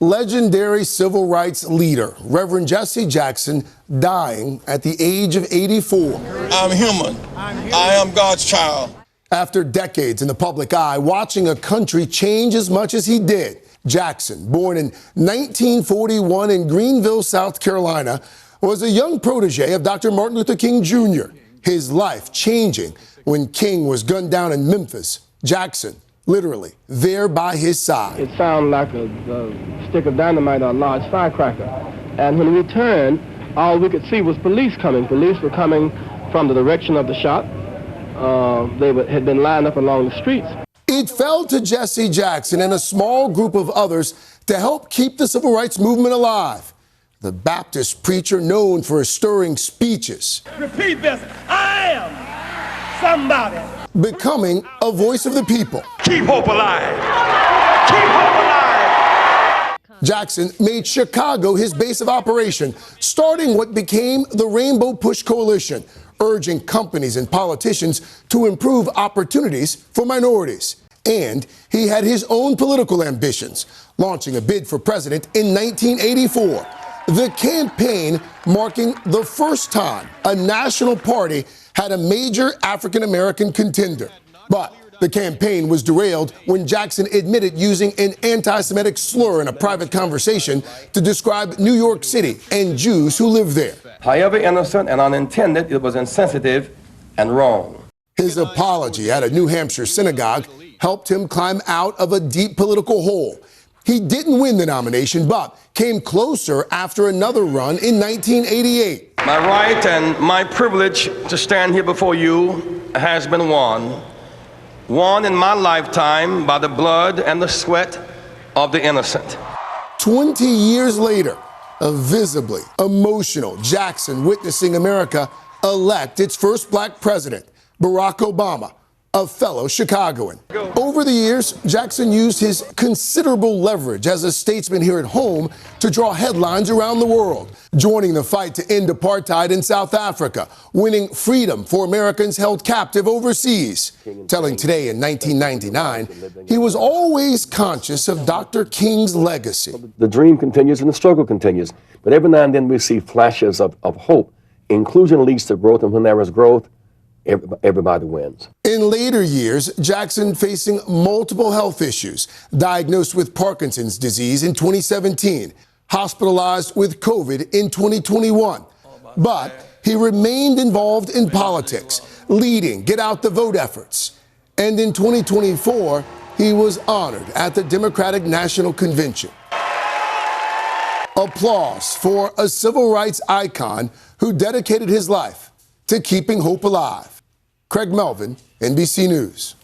Legendary civil rights leader, Reverend Jesse Jackson, dying at the age of 84. I'm human. I am God's child. After decades in the public eye, watching a country change as much as he did, Jackson, born in 1941 in Greenville, South Carolina, was a young protege of Dr. Martin Luther King Jr., his life changing when King was gunned down in Memphis. Jackson, literally, there by his side. It sounded like a stick of dynamite or a large firecracker. And when we turned, all we could see was police coming. Police were coming from the direction of the shot. Had been lined up along the streets. It fell to Jesse Jackson and a small group of others to help keep the civil rights movement alive. The Baptist preacher known for his stirring speeches. Repeat this. I am somebody. Becoming a voice of the people. Keep hope alive. Keep hope alive. Jackson made Chicago his base of operation, starting what became the Rainbow Push Coalition, urging companies and politicians to improve opportunities for minorities. And he had his own political ambitions, launching a bid for president in 1984. The campaign marking the first time a national party had a major African-American contender. But the campaign was derailed when Jackson admitted using an anti-Semitic slur in a private conversation to describe New York City and Jews who live there. However innocent and unintended, it was insensitive and wrong. His apology at a New Hampshire synagogue helped him climb out of a deep political hole. He didn't win the nomination, but came closer after another run in 1988. My right and my privilege to stand here before you has been won in my lifetime by the blood and the sweat of the innocent. 20 years later, a visibly emotional Jackson witnessing America elect its first black president, Barack Obama, a fellow Chicagoan. Over the years, Jackson used his considerable leverage as a statesman here at home to draw headlines around the world, joining the fight to end apartheid in South Africa, winning freedom for Americans held captive overseas, telling Today in 1999 he was always conscious of Dr. King's legacy. The dream continues and the struggle continues, but every now and then we see flashes of hope. Inclusion leads to growth, and when there is growth, everybody wins. In later years, Jackson facing multiple health issues, diagnosed with Parkinson's disease in 2017, hospitalized with COVID in 2021. But he remained involved in politics, leading Get Out the Vote efforts. And in 2024, he was honored at the Democratic National Convention. Applause for a civil rights icon who dedicated his life to keeping hope alive. Craig Melvin, NBC News.